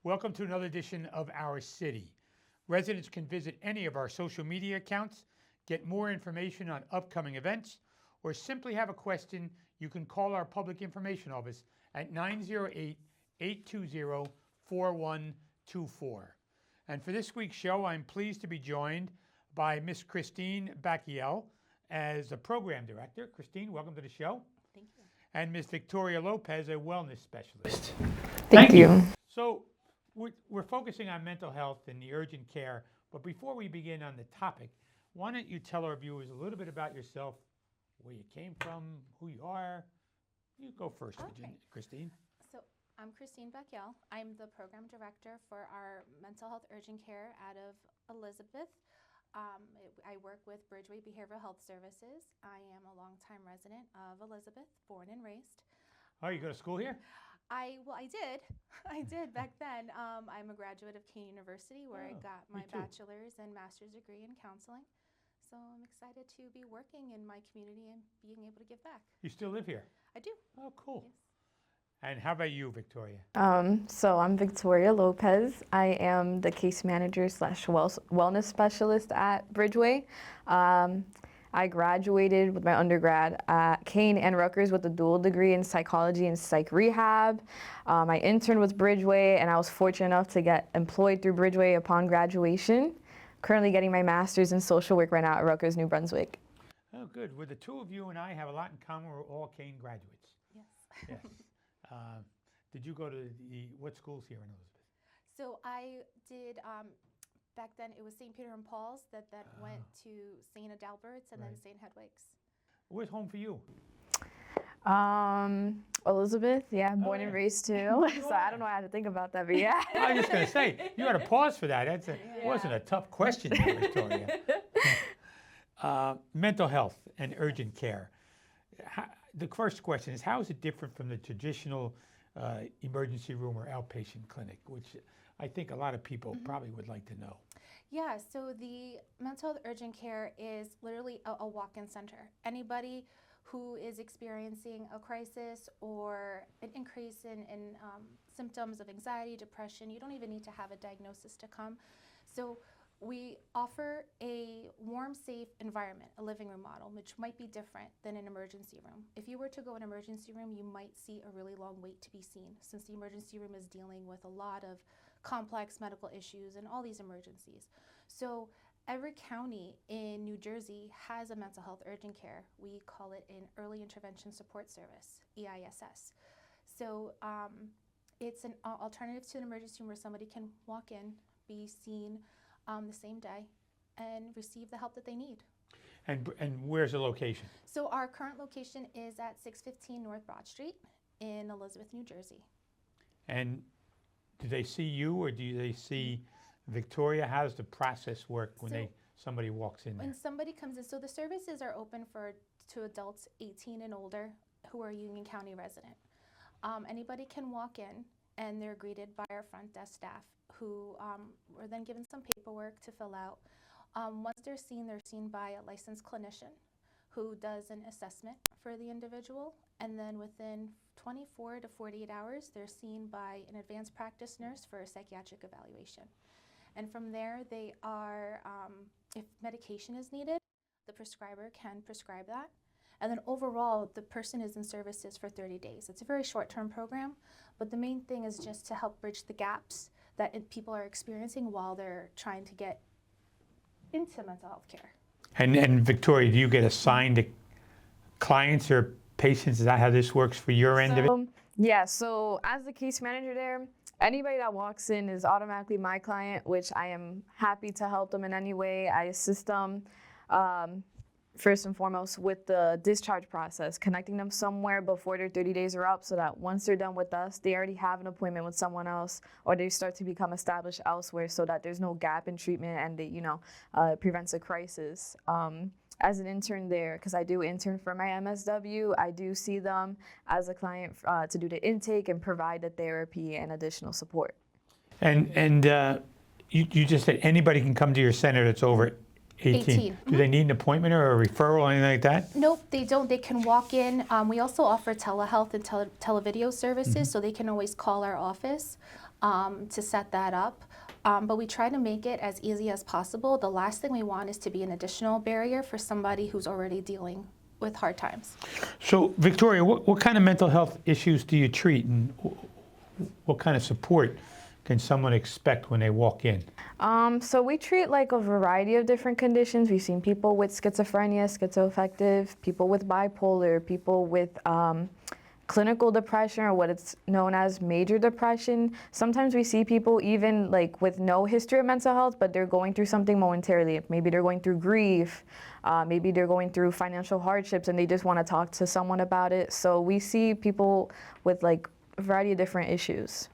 Welcome to another edition of Our City. Residents can visit any of our social media accounts, get more information on upcoming events, or simply have a question. You can call our public information office at 908-820-4124. And for this week's show, I'm pleased to be joined by Miss Christine Backiel as the program director. Christine, welcome to the show. Thank you. And Miss Victoria Lopez, a wellness specialist. Thank you. So we're focusing on mental health and the urgent care, but before we begin on the topic, why don't you tell our viewers a little bit about yourself, where you came from, who you are. You go first, Okay. Christine. So I'm Christine Backiel. I'm the program director for our mental health urgent care out of Elizabeth. I work with Bridgeway Behavioral Health Services. I am a longtime resident of Elizabeth, born and raised. Oh, you go to school here? I did. I did back then. I'm a graduate of Kean University where I got my bachelor's and master's degree in counseling. So I'm excited to be working in my community and being able to give back. You still live here? I do. Oh, cool. Yes. And how about you, Victoria? So I'm Victoria Lopez. I am the case manager / wellness specialist at Bridgeway. I graduated with my undergrad at Kean and Rutgers with a dual degree in psychology and psych rehab. I interned with Bridgeway, and I was fortunate enough to get employed through Bridgeway upon graduation. Currently getting my master's in social work right now at Rutgers, New Brunswick. Oh, good. Well, the two of you and I have a lot in common. We're all Kean graduates. Yes. Yes. Did you go to what schools here in Elizabeth? So I did, back then it was St. Peter and Paul's that went to St. Adalbert's and then Right. St. Hedwig's. Where's home for you? Elizabeth, yeah, born and yeah. raised too. So I don't know how to think about that, but yeah. I was just going to say, you had to pause for that. It wasn't a tough question, Victoria. Mental health and urgent care. The first question is, how is it different from the traditional emergency room or outpatient clinic, which I think a lot of people probably would like to know? Yeah, so the mental health urgent care is literally a walk-in center. Anybody who is experiencing a crisis or an increase in symptoms of anxiety, depression, you don't even need to have a diagnosis to come. So we offer a warm, safe environment, a living room model, which might be different than an emergency room. If you were to go in an emergency room, you might see a really long wait to be seen, since the emergency room is dealing with a lot of complex medical issues and all these emergencies. So every county in New Jersey has a mental health urgent care. We call it an early intervention support service, EISS. So it's an alternative to an emergency room where somebody can walk in, be seen the same day, and receive the help that they need. And where's the location? So our current location is at 615 North Broad Street in Elizabeth, New Jersey. And do they see you or do they see Victoria? How does the process work when somebody walks in there? When somebody comes in, so the services are open to adults 18 and older who are Union County resident. Anybody can walk in and they're greeted by our front desk staff who are then given some paperwork to fill out. Once they're seen by a licensed clinician who does an assessment for the individual, and then within 24 to 48 hours, they're seen by an advanced practice nurse for a psychiatric evaluation. And from there, they are, if medication is needed, the prescriber can prescribe that. And then overall, the person is in services for 30 days. It's a very short-term program, but the main thing is just to help bridge the gaps that people are experiencing while they're trying to get into mental health care. And Victoria, do you get assigned to clients or patients? Is that how this works for your end of it? Yeah, so as the case manager there, anybody that walks in is automatically my client, which I am happy to help them in any way. I assist them first and foremost with the discharge process, connecting them somewhere before their 30 days are up so that once they're done with us, they already have an appointment with someone else or they start to become established elsewhere so that there's no gap in treatment and it prevents a crisis. As an intern there, because I do intern for my MSW, I do see them as a client to do the intake and provide the therapy and additional support. And you just said anybody can come to your center that's over 18. Do they need an appointment or a referral or anything like that? Nope, they don't. They can walk in. We also offer telehealth and televideo services, so they can always call our office. to set that up. But we try to make it as easy as possible. The last thing we want is to be an additional barrier for somebody who's already dealing with hard times. So, Victoria, what kind of mental health issues do you treat, and what kind of support can someone expect when they walk in? So we treat like a variety of different conditions. We've seen people with schizophrenia, schizoaffective, people with bipolar, people with clinical depression, or what it's known as major depression. Sometimes we see people even like with no history of mental health, but they're going through something momentarily. Maybe they're going through grief, maybe they're going through financial hardships and they just want to talk to someone about it. So we see people with like a variety of different issues.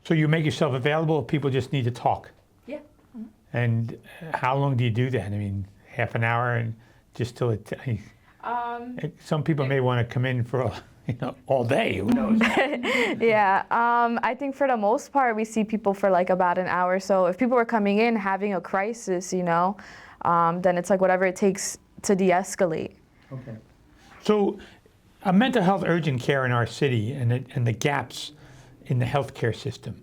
So you make yourself available if people just need to talk? Yeah. And how long do you do that? I mean, half an hour and just till it... some people may want to come in for all day, who knows? Yeah, I think for the most part, we see people for like about an hour. So if people are coming in having a crisis, then it's like whatever it takes to de-escalate. Okay. So mental health urgent care in our city and the gaps in the healthcare system,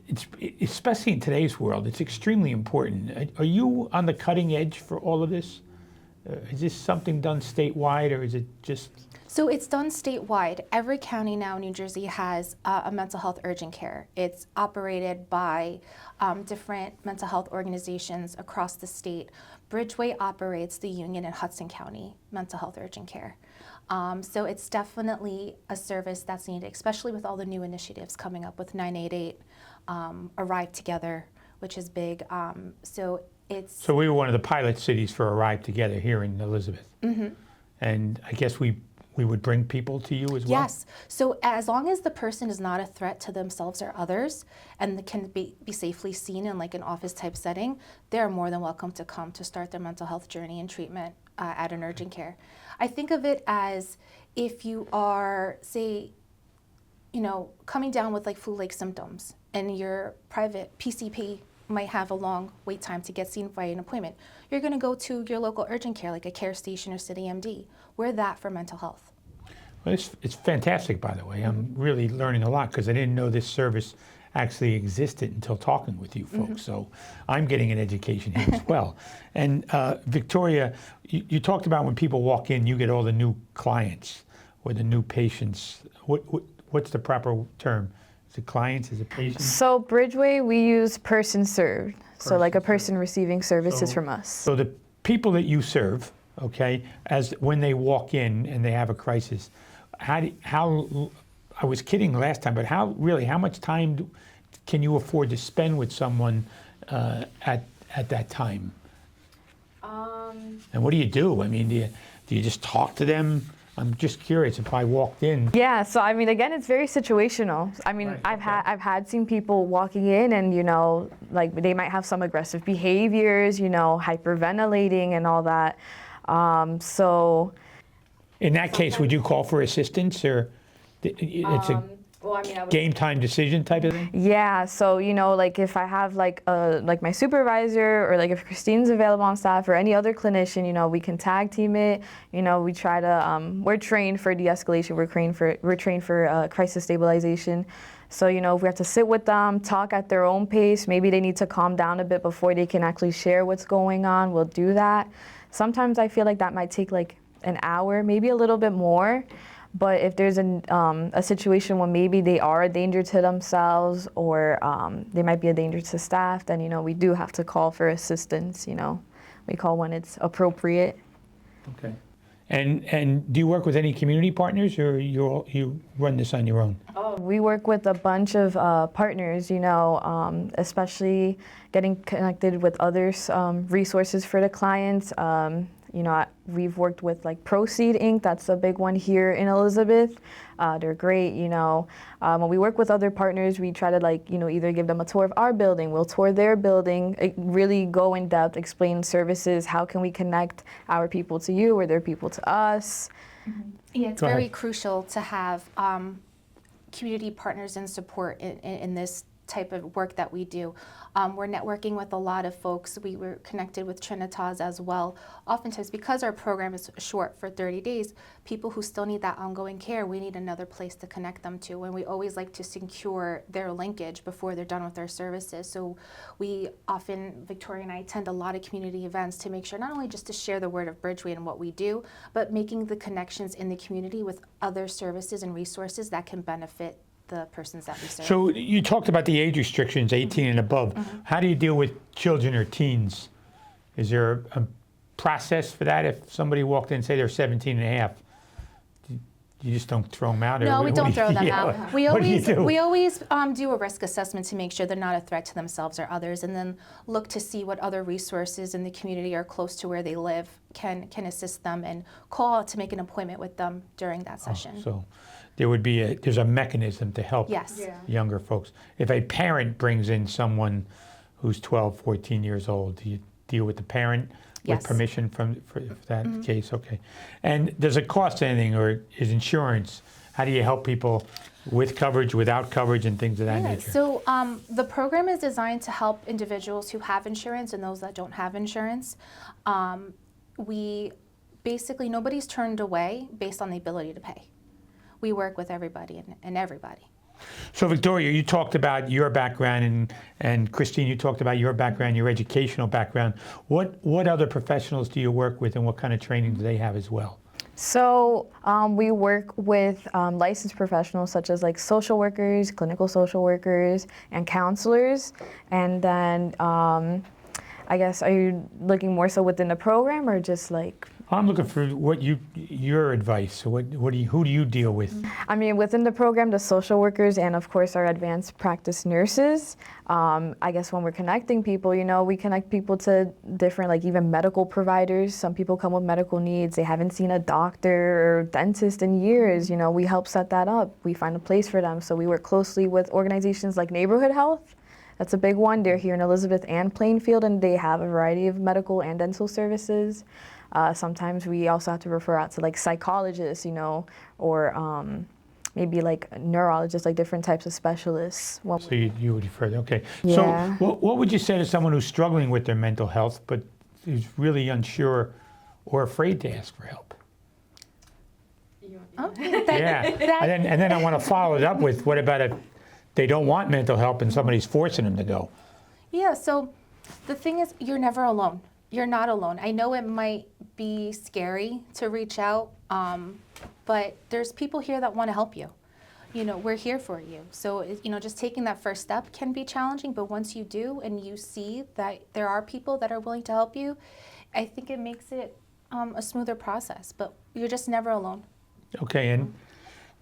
it's, especially in today's world, it's extremely important. Are you on the cutting edge for all of this? Is this something done statewide, or is it just... So it's done statewide. Every county now in New Jersey has a mental health urgent care. It's operated by different mental health organizations across the state. Bridgeway operates the Union and Hudson County mental health urgent care. So it's definitely a service that's needed, especially with all the new initiatives coming up with 988, Arrive Together, which is big. So we were one of the pilot cities for Arrive Together here in Elizabeth. Mm-hmm. And I guess we would bring people to you as well? Yes. So as long as the person is not a threat to themselves or others and can be safely seen in like an office type setting, they're more than welcome to come to start their mental health journey and treatment at an urgent care. I think of it as if you are, say, coming down with like flu-like symptoms and your private PCP might have a long wait time to get seen by an appointment. You're going to go to your local urgent care, like a Care Station or City MD. We're that for mental health. Well, it's fantastic, by the way. I'm really learning a lot because I didn't know this service actually existed until talking with you folks. Mm-hmm. So I'm getting an education here as well. And Victoria, you talked about when people walk in, you get all the new clients or the new patients. What's the proper term? Is it clients? Is it patients? So Bridgeway, we use person served. So like a person receiving services from us. So the people that you serve, okay, as when they walk in and they have a crisis, how I was kidding last time, but how much time can you afford to spend with someone at that time? And what do you do? I mean, do you just talk to them? I'm just curious if I walked in. Yeah, so I mean, again, it's very situational. I mean, right, I've seen people walking in and, like they might have some aggressive behaviors, hyperventilating and all that. So. In that case, would you call for assistance, or it's a game time decision type of thing? Yeah, so like if I have like my supervisor, or like if Christine's available on staff, or any other clinician, we can tag team it. We try to we're trained for de-escalation. We're trained for crisis stabilization. So if we have to sit with them, talk at their own pace, maybe they need to calm down a bit before they can actually share what's going on, we'll do that. Sometimes I feel like that might take like an hour, maybe a little bit more. But if there's a situation where maybe they are a danger to themselves, or they might be a danger to staff, then we do have to call for assistance. We call when it's appropriate. Okay. And do you work with any community partners, or you run this on your own? Oh, we work with a bunch of partners. Especially getting connected with others, resources for the clients. We've worked with like Proceed Inc. That's a big one here in Elizabeth. They're great, When we work with other partners, we try to either give them a tour of our building, we'll tour their building, really go in depth, explain services, how can we connect our people to you or their people to us. Mm-hmm. Yeah, it's very crucial to have community partners and support in this type of work that we do. We're networking with a lot of folks. We were connected with Trinitas as well. Oftentimes, because our program is short for 30 days, people who still need that ongoing care, we need another place to connect them to. And we always like to secure their linkage before they're done with our services. So we often, Victoria and I, attend a lot of community events to make sure not only just to share the word of Bridgeway and what we do, but making the connections in the community with other services and resources that can benefit the persons that we serve. So you talked about the age restrictions, 18 and above. How do you deal with children or teens? Is there a process for that? If somebody walked in and say they're 17 and a half, you just don't throw them out? No, we don't throw them yeah, out. what We do you always do? we always do a risk assessment to make sure they're not a threat to themselves or others, and then look to see what other resources in the community are close to where they live can assist them, and call to make an appointment with them during that session. So there would be there's a mechanism to help Yes. Yeah. younger folks. If a parent brings in someone who's 12, 14 years old, do you deal with the parent with Yes. permission for that case? Okay. And does it cost anything, or is insurance? How do you help people with coverage, without coverage, and things of that nature? So the program is designed to help individuals who have insurance and those that don't have insurance. We basically, nobody's turned away based on the ability to pay. We work with everybody and everybody. So Victoria, you talked about your background, and Christine, you talked about your background, your educational background. What other professionals do you work with, and what kind of training do they have as well? So we work with licensed professionals such as like social workers, clinical social workers, and counselors. And then I guess, are you looking more so within the program or just like? I'm looking for your advice. So who do you deal with? I mean, within the program, the social workers and of course our advanced practice nurses. I guess when we're connecting people, you know, we connect people to different, like even medical providers. Some people come with medical needs. They haven't seen a doctor or dentist in years. You know, we help set that up. We find a place for them. So we work closely with organizations like Neighborhood Health. That's a big one. They're here in Elizabeth and Plainfield, and they have a variety of medical and dental services. Sometimes we also have to refer out to like psychologists, you know, or maybe like neurologists, like different types of specialists. So you would refer, okay. Yeah. So what would you say to someone who's struggling with their mental health, but is really unsure or afraid to ask for help? Yeah, and then I want to follow it up with, what about if they don't want mental help and somebody's forcing them to go? Yeah, so the thing is, you're never alone. You're not alone. I know it might be scary to reach out, but there's people here that want to help you. You know, we're here for you. So, you know, just taking that first step can be challenging, but once you do and you see that there are people that are willing to help you, I think it makes it a smoother process, but you're just never alone. Okay, and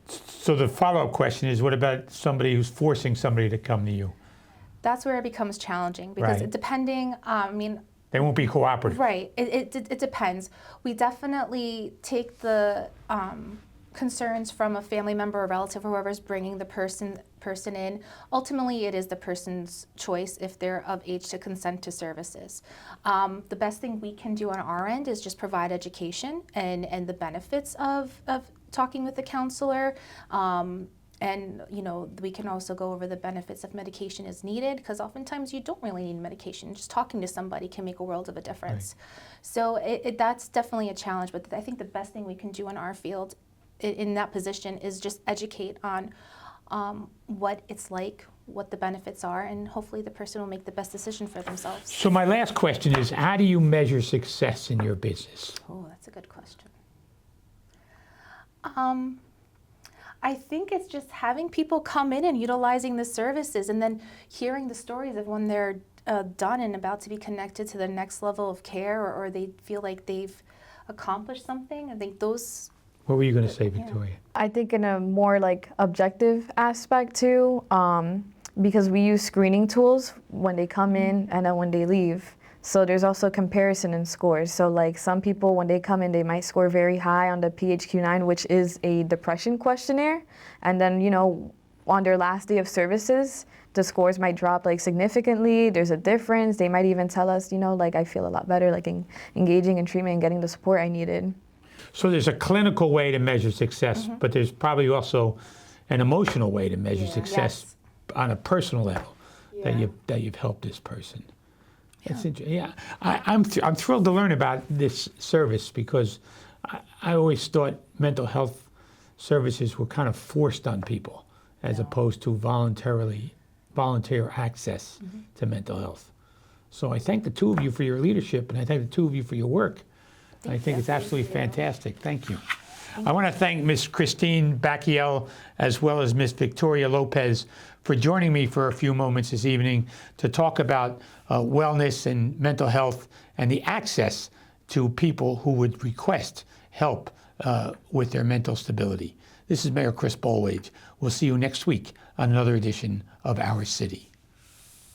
so the follow-up question is, what about somebody who's forcing somebody to come to you? That's where it becomes challenging because Right. depending, I mean, They won't be cooperative. right, it depends. We definitely take the concerns from a family member or relative, whoever's bringing the person in. Ultimately, it is the person's choice if they're of age to consent to services. The best thing we can do on our end is just provide education and the benefits of talking with the counselor. And, you know, we can also go over the benefits if medication is needed, because oftentimes you don't really need medication. Just talking to somebody can make a world of a difference. So that's definitely a challenge, but I think the best thing we can do in our field in that position is just educate on what it's like, what the benefits are, and hopefully the person will make the best decision for themselves. So my last question is, how do you measure success in your business? Oh, that's a good question. I think it's just having people come in and utilizing the services, and then hearing the stories of when they're done and about to be connected to the next level of care, or they feel like they've accomplished something. I think those. What were you going to say, Victoria? I think in a more like objective aspect too, because we use screening tools when they come in and then when they leave. So there's also comparison in scores. So like some people, when they come in, they might score very high on the PHQ-9, which is a depression questionnaire. And then, you know, on their last day of services, the scores might drop like significantly. There's a difference. They might even tell us, you know, like I feel a lot better, like engaging in treatment and getting the support I needed. So there's a clinical way to measure success, but there's probably also an emotional way to measure success on a personal level that you've helped this person. That's interesting. Yeah, I'm thrilled to learn about this service because I always thought mental health services were kind of forced on people as opposed to volunteer access to mental health. So I thank the two of you for your leadership, and I thank the two of you for your work. I think it's absolutely fantastic. Thank you. I want to thank Ms. Christine Backiel as well as Ms. Victoria Lopez for joining me for a few moments this evening to talk about wellness and mental health and the access to people who would request help with their mental stability. This is Mayor Chris Bollwage. We'll see you next week on another edition of Our City.